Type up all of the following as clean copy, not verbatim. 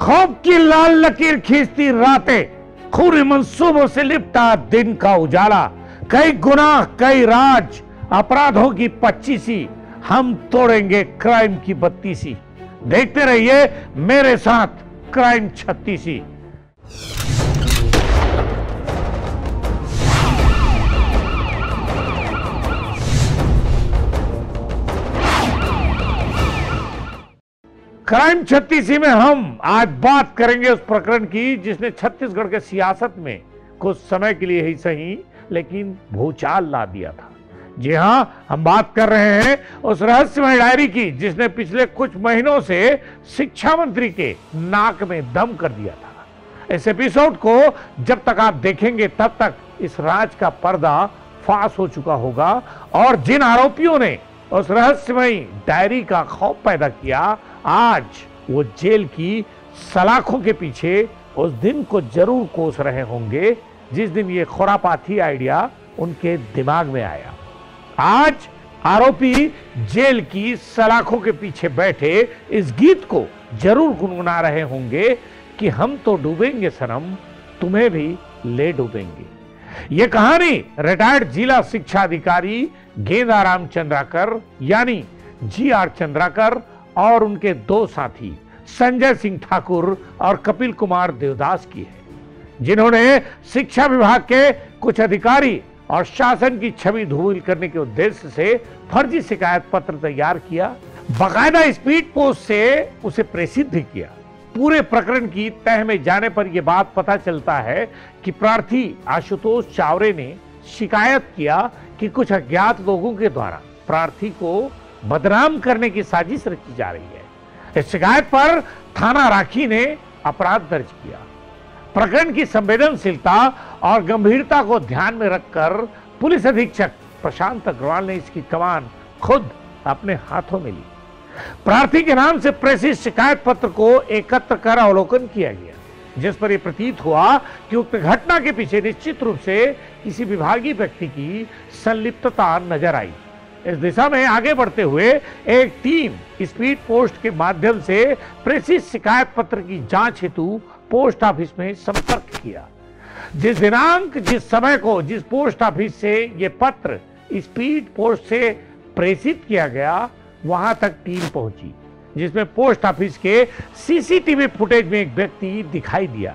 खौफ की लाल लकीर खींचती रातें, खूनी मंसूबों से लिपटा दिन का उजाला, कई गुनाह कई राज, अपराधों की 25वीं, हम तोड़ेंगे क्राइम की 32वीं। देखते रहिए मेरे साथ क्राइम 36। क्राइम 36 में हम आज बात करेंगे उस प्रकरण की जिसने छत्तीसगढ़ के सियासत में कुछ समय के लिए ही सही लेकिन भूचाल ला दिया था। जी हां, हम बात कर रहे हैं उस रहस्यमय डायरी की जिसने पिछले कुछ महीनों से शिक्षा मंत्री के नाक में दम कर दिया था। इस एपिसोड को जब तक आप देखेंगे तब तक इस राज का पर्दा फाश हो चुका होगा और जिन आरोपियों ने उस रहस्यमय डायरी का खौफ पैदा किया, आज वो जेल की सलाखों के पीछे उस दिन को जरूर कोस रहे होंगे जिस दिन ये खुरापाती आइडिया उनके दिमाग में आया। आज आरोपी जेल की सलाखों के पीछे बैठे इस गीत को जरूर गुनगुना रहे होंगे कि हम तो डूबेंगे सनम, तुम्हें भी ले डूबेंगे। यह कहानी रिटायर्ड जिला शिक्षा अधिकारी गेंदाराम चंद्राकर यानी GR चंद्राकर और उनके दो साथी संजय सिंह ठाकुर और कपिल कुमार देवदास की है, जिन्होंने शिक्षा विभाग के कुछ अधिकारी और शासन की छवि धूमिल करने के उद्देश्य से फर्जी शिकायत पत्र तैयार किया, बाकायदा स्पीड पोस्ट से उसे प्रेषित भी किया। पूरे प्रकरण की तह में जाने पर यह बात पता चलता है कि प्रार्थी आशुतोष चावरे ने शिकायत किया कि कुछ अज्ञात लोगों के द्वारा प्रार्थी को बदनाम करने की साजिश रची जा रही है। इस शिकायत पर थाना राखी ने अपराध दर्ज किया। प्रकरण की संवेदनशीलता और गंभीरता को ध्यान में रखकर पुलिस अधीक्षक प्रशांत अग्रवाल ने इसकी कमान खुद अपने हाथों में ली। प्रार्थी के नाम से प्रेषित शिकायत पत्र को एकत्र कर अवलोकन किया गया, जिस पर यह प्रतीत हुआ कि उक्त घटना के पीछे निश्चित रूप से किसी विभागीय व्यक्ति की संलिप्तता नजर आई। इस दिशा में आगे बढ़ते हुए एक टीम स्पीड पोस्ट के माध्यम से प्रेषित शिकायत पत्र की जांच हेतु पोस्ट ऑफिस में संपर्क किया। जिस दिनांक जिस समय को जिस पोस्ट ऑफिस से यह पत्र स्पीड पोस्ट से प्रेषित किया गया वहां तक टीम पहुंची, जिसमें पोस्ट ऑफिस के CCTV फुटेज में एक व्यक्ति दिखाई दिया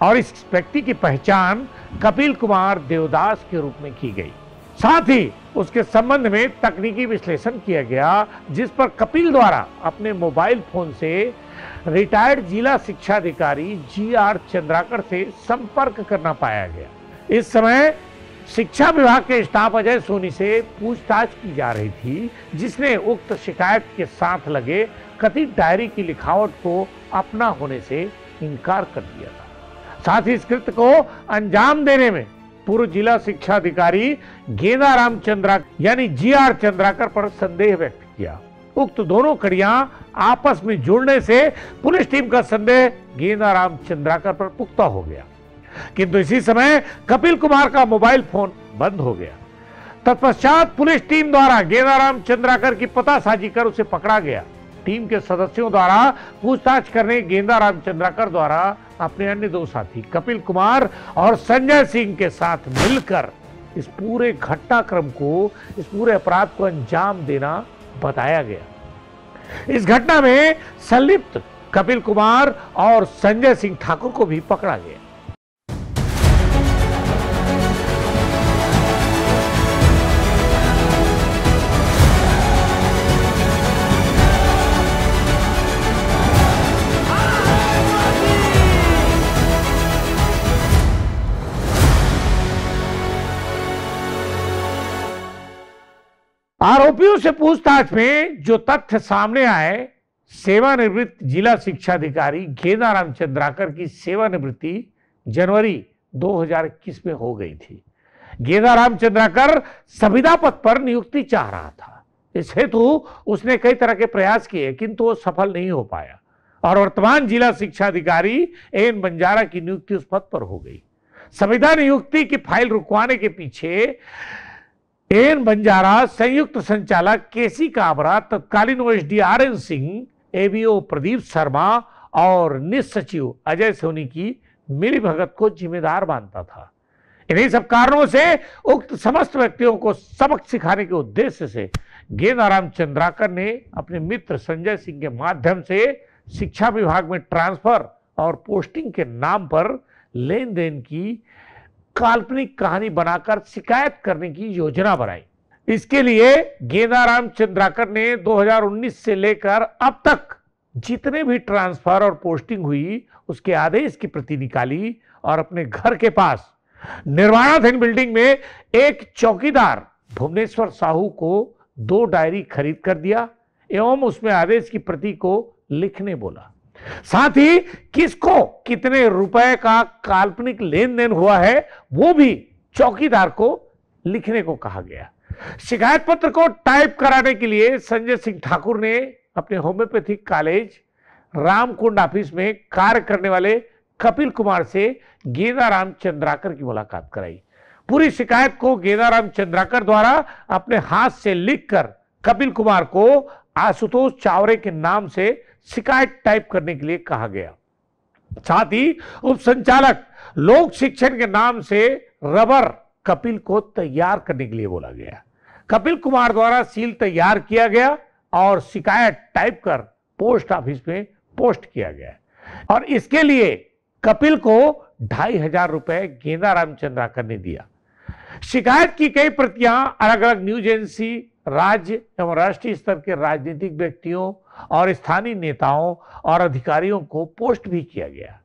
और इस व्यक्ति की पहचान कपिल कुमार देवदास के रूप में की गई। साथ ही उसके संबंध में तकनीकी विश्लेषण किया गया, जिस पर कपिल द्वारा अपने मोबाइल फोन से रिटायर्ड जिला शिक्षा अधिकारी GR चंद्राकर से संपर्क करना पाया गया। इस समय शिक्षा विभाग के स्टाफ अजय सोनी से पूछताछ की जा रही थी, जिसने उक्त शिकायत के साथ लगे कथित डायरी की लिखावट को अपना होने से इनकार कर दिया था। साथ ही इस कृत्य को अंजाम देने में पूर्व जिला शिक्षा अधिकारी गेंदाराम चंद्राकर यानी GR चंद्राकर पर संदेह व्यक्त किया। उक्त दोनों कड़ियां आपस में जुड़ने से पुलिस टीम का संदेह गेंदाराम चंद्राकर पर पुख्ता हो गया, किंतु इसी समय कपिल कुमार का मोबाइल फोन बंद हो गया। तत्पश्चात पुलिस टीम द्वारा गेंदाराम चंद्राकर की पतासाजी कर उसे पकड़ा गया। टीम के सदस्यों द्वारा पूछताछ करने गेंदाराम चंद्राकर द्वारा अपने अन्य दो साथी कपिल कुमार और संजय सिंह के साथ मिलकर इस पूरे घटनाक्रम को, इस पूरे अपराध को अंजाम देना बताया गया। इस घटना में संलिप्त कपिल कुमार और संजय सिंह ठाकुर को भी पकड़ा गया। आरोपियों से पूछताछ में जो तथ्य सामने आए, सेवानिवृत्त जिला शिक्षा अधिकारी गेंदाराम चंद्राकर की सेवानिवृत्ति जनवरी 2021 में हो गई थी। गेंदाराम चंद्राकर संविदा पद पर नियुक्ति चाह रहा था। इस हेतु उसने कई तरह के प्रयास किए, किंतु वो सफल नहीं हो पाया और वर्तमान जिला शिक्षा अधिकारी AN बंजारा की नियुक्ति उस पद पर हो गई। संविदा नियुक्ति की फाइल रुकवाने के पीछे AN बंजारा, संयुक्त संचालक KC काबरा, तत्कालीन OSD RN Singh, ABO Pradeep Sharma और निज सचिव अजय सोनी की मिलीभगत को जिम्मेदार मानता था। इन्हीं सब कारणों से उक्त समस्त व्यक्तियों को सबक सिखाने के उद्देश्य से गेंदाराम चंद्राकर ने अपने मित्र संजय सिंह के माध्यम से शिक्षा विभाग में ट्रांसफर और पोस्टिंग के नाम पर लेन देन की काल्पनिक कहानी बनाकर शिकायत करने की योजना बनाई। इसके लिए गेंदाराम चंद्राकर ने 2019 से लेकर अब तक जितने भी ट्रांसफर और पोस्टिंग हुई उसके आदेश की प्रति निकाली और अपने घर के पास निर्माणाधीन बिल्डिंग में एक चौकीदार भुवनेश्वर साहू को 2 डायरी खरीद कर दिया एवं उसमें आदेश की प्रति को लिखने बोला। साथ ही किसको कितने रुपए का काल्पनिक लेन देन हुआ है वो भी चौकीदार को लिखने को कहा गया। शिकायत पत्र को टाइप कराने के लिए संजय सिंह ठाकुर ने अपने होम्योपैथिक कॉलेज रामकुंड ऑफिस में कार्य करने वाले कपिल कुमार से गेंदाराम चंद्राकर की मुलाकात कराई। पूरी शिकायत को गेंदाराम चंद्राकर द्वारा अपने हाथ से लिखकर कपिल कुमार को आशुतोष चावरे के नाम से शिकायत टाइप करने के लिए कहा गया। साथ ही उप संचालक लोक शिक्षण के नाम से रबर कपिल को तैयार करने के लिए बोला गया। कपिल कुमार द्वारा सील तैयार किया गया और शिकायत टाइप कर पोस्ट ऑफिस में पोस्ट किया गया और इसके लिए कपिल को 2500 रुपए गेंदाराम चंद्राकर ने दिया। शिकायत की कई प्रतियां अलग अलग न्यूज एजेंसी, राज्य एवं राष्ट्रीय स्तर के राजनीतिक व्यक्तियों और स्थानीय नेताओं और अधिकारियों को पोस्ट भी किया गया।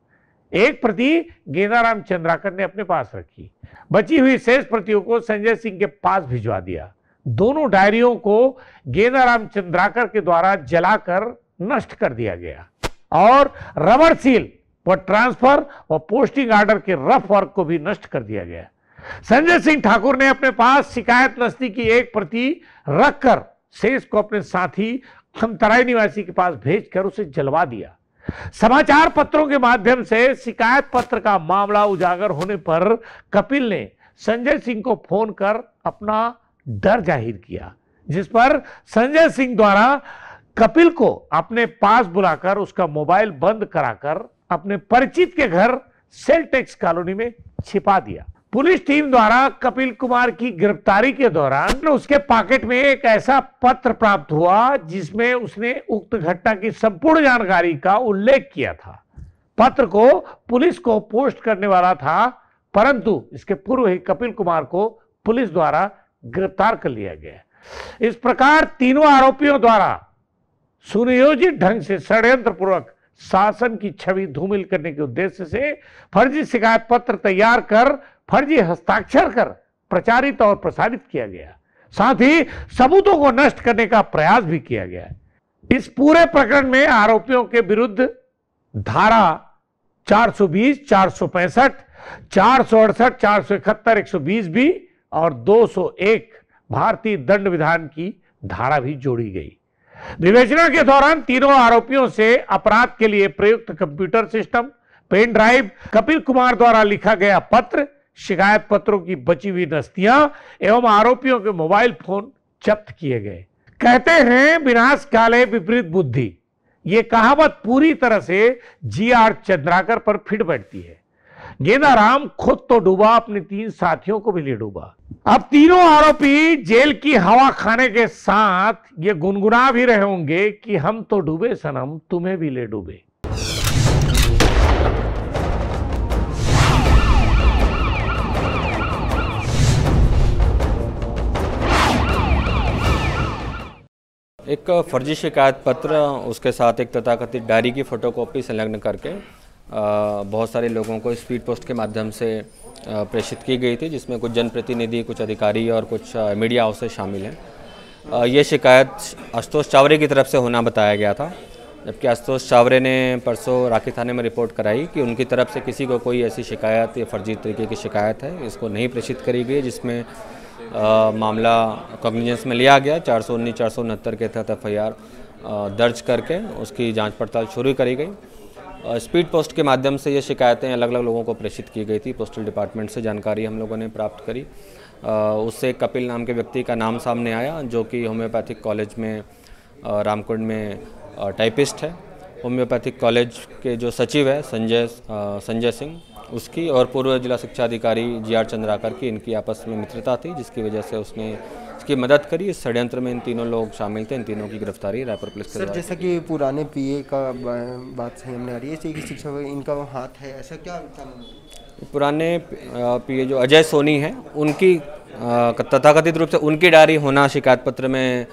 एक प्रति गेंदाराम चंद्राकर ने अपने पास रखी। बची हुई शेष प्रतियों को संजय सिंह के पास भिजवा दिया। दोनों डायरियों को गेंदाराम चंद्राकर के द्वारा जलाकर नष्ट कर दिया गया और रबर सील व ट्रांसफर व पोस्टिंग ऑर्डर के रफ वर्क को भी नष्ट कर दिया गया। संजय सिंह ठाकुर ने अपने पास शिकायत नस्ती की एक प्रति रखकर शेष को अपने साथी खमतराई निवासी के पास भेजकर उसे जलवा दिया। समाचार पत्रों के माध्यम से शिकायत पत्र का मामला उजागर होने पर कपिल ने संजय सिंह को फोन कर अपना डर जाहिर किया, जिस पर संजय सिंह द्वारा कपिल को अपने पास बुलाकर उसका मोबाइल बंद कराकर अपने परिचित के घर सेल टैक्स कॉलोनी में छिपा दिया। पुलिस टीम द्वारा कपिल कुमार की गिरफ्तारी के दौरान उसके पॉकेट में एक ऐसा पत्र प्राप्त हुआ जिसमें उसने उक्त घटना की संपूर्ण जानकारी का उल्लेख किया था। पत्र को पुलिस को पोस्ट करने वाला था, परंतु इसके पूर्व ही कपिल कुमार को पुलिस द्वारा गिरफ्तार कर लिया गया। इस प्रकार तीनों आरोपियों द्वारा सुनियोजित ढंग से षड्यंत्र पूर्वक शासन की छवि धूमिल करने के उद्देश्य से फर्जी शिकायत पत्र तैयार कर फर्जी हस्ताक्षर कर प्रचारित और प्रसारित किया गया। साथ ही सबूतों को नष्ट करने का प्रयास भी किया गया। इस पूरे प्रकरण में आरोपियों के विरुद्ध धारा 420, 465, 468, 471, 120 बी और 201 भारतीय दंड विधान की धारा भी जोड़ी गई। विवेचना के दौरान तीनों आरोपियों से अपराध के लिए प्रयुक्त computer system, pen drive, Kapil Kumar द्वारा लिखा गया पत्र, शिकायत पत्रों की बची हुई नस्तियां एवं आरोपियों के मोबाइल फोन जब्त किए गए। कहते हैं विनाश काले विपरीत बुद्धि, ये कहावत पूरी तरह से जी.आर. चंद्राकर पर फिट बैठती है। गेंदाराम खुद तो डूबा, अपने 3 साथियों को भी ले डूबा। अब तीनों आरोपी जेल की हवा खाने के साथ ये गुनगुना भी रहे होंगे कि हम तो डूबे सनम, तुम्हें भी ले डूबे। एक फर्जी शिकायत पत्र, उसके साथ एक तथाकथित डायरी की फोटोकॉपी संलग्न करके बहुत सारे लोगों को स्पीड पोस्ट के माध्यम से प्रेषित की गई थी, जिसमें कुछ जनप्रतिनिधि, कुछ अधिकारी और कुछ मीडिया हाउसेस शामिल हैं। ये शिकायत आशुतोष चावरे की तरफ से होना बताया गया था, जबकि आशुतोष चावरे ने परसों राखी थाने में रिपोर्ट कराई कि उनकी तरफ से किसी को कोई ऐसी शिकायत या फर्जी तरीके की शिकायत है, इसको नहीं प्रेषित करी गई, जिसमें मामला कॉग्निजेंस में लिया गया। 419, 469 के तहत एफआईआर दर्ज करके उसकी जांच पड़ताल शुरू करी गई। स्पीड पोस्ट के माध्यम से ये शिकायतें अलग अलग लोगों को प्रेषित की गई थी। पोस्टल डिपार्टमेंट से जानकारी हम लोगों ने प्राप्त करी। उससे कपिल नाम के व्यक्ति का नाम सामने आया, जो कि होम्योपैथिक कॉलेज में रामकुंड में टाइपिस्ट है होम्योपैथिक कॉलेज के जो सचिव है संजय सिंह, उसकी और पूर्व जिला शिक्षा अधिकारी GR चंद्राकर की, इनकी आपस में मित्रता थी, जिसकी वजह से उसने इसकी मदद करी। इस षड्यंत्र में इन तीनों लोग शामिल थे। इन तीनों की गिरफ्तारी रायपुर पुलिस के द्वारा। जैसा कि पुराने PA का बात सामने आ रही है कि शिक्षा इनका हाथ है, ऐसा क्या? पुराने PA जो अजय सोनी है, उनकी तथाकथित रूप से उनकी डायरी होना शिकायत पत्र में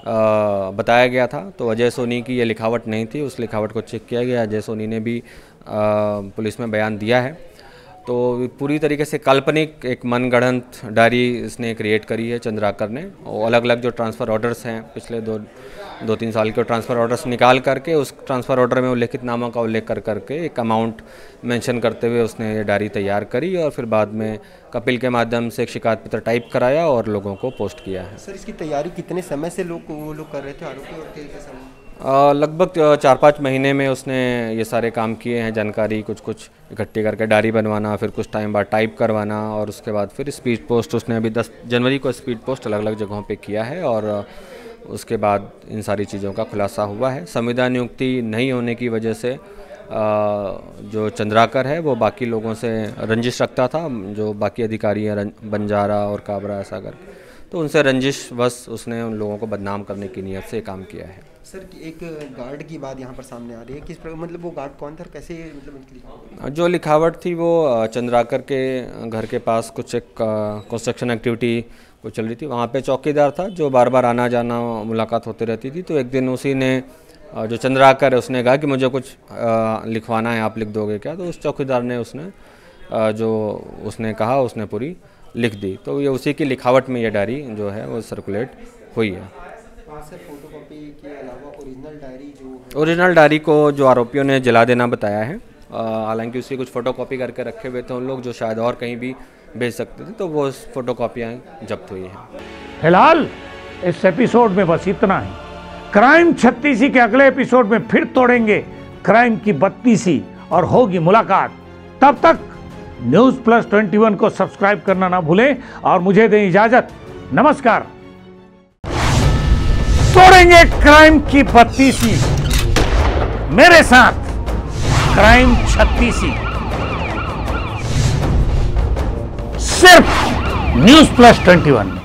बताया गया था। तो अजय सोनी की ये लिखावट नहीं थी, उस लिखावट को चेक किया गया। अजय सोनी ने भी पुलिस में बयान दिया है। तो पूरी तरीके से काल्पनिक एक मनगढ़ंत डायरी इसने क्रिएट करी है चंद्राकर ने, और अलग अलग जो ट्रांसफ़र ऑर्डर्स हैं पिछले दो तीन साल के ट्रांसफ़र ऑर्डर्स निकाल करके उस ट्रांसफ़र ऑर्डर में उल्लेखित नामों का उल्लेख करके एक अमाउंट मेंशन करते हुए उसने ये डायरी तैयार करी और फिर बाद में कपिल के माध्यम से एक शिकायत पत्र टाइप कराया और लोगों को पोस्ट किया है। सर, इसकी तैयारी कितने समय से वो लोग कर रहे थे, आरोपी, और कितने समय? लगभग 4-5 महीने में उसने ये सारे काम किए हैं। जानकारी कुछ इकट्ठी करके डायरी बनवाना, फिर कुछ टाइम बाद टाइप करवाना, और उसके बाद फिर स्पीड पोस्ट उसने अभी 10 जनवरी को स्पीड पोस्ट अलग अलग जगहों पे किया है। और उसके बाद इन सारी चीज़ों का खुलासा हुआ है। संविदा नियुक्ति नहीं होने की वजह से जो चंद्राकर है वो बाकी लोगों से रंजिश रखता था, जो बाकी अधिकारी हैं बंजारा और काबरा ऐसा करके, तो उनसे रंजिश बस उसने उन लोगों को बदनाम करने की नीयत से काम किया है। सर, एक गार्ड की बात यहाँ पर सामने आ रही है, किस प्रकार, मतलब वो गार्ड कौन था, कैसे, मतलब जो लिखावट थी वो चंद्राकर के घर के पास कुछ एक कंस्ट्रक्शन एक्टिविटी को चल रही थी, वहाँ पे चौकीदार था जो बार बार आना जाना मुलाकात होती रहती थी। तो एक दिन उसी ने जो चंद्राकर है उसने कहा कि मुझे कुछ लिखवाना है, आप लिख दोगे क्या? तो उस चौकीदार ने जो उसने कहा उसने पूरी लिख दी। तो ये उसी की लिखावट में ये डायरी जो है वो सर्कुलेट हुई है। सर, फोटोकॉपी के अलावा ओरिजिनल डायरी को जो आरोपियों ने जला देना बताया है। हालांकि उसकी कुछ फ़ोटोकॉपी करके रखे हुए थे उन लोग, जो शायद और कहीं भी भेज सकते थे, तो वो फ़ोटोकॉपियाँ जब्त हुई हैं। फिलहाल इस एपिसोड में बस इतना ही। क्राइम 36 के अगले एपिसोड में फिर तोड़ेंगे क्राइम की 32 और होगी मुलाकात। तब तक News+21 को सब्सक्राइब करना ना भूलें और मुझे दें इजाजत। नमस्कार। तोड़ेंगे क्राइम की 32 मेरे साथ क्राइम 36 सिर्फ News+21 में।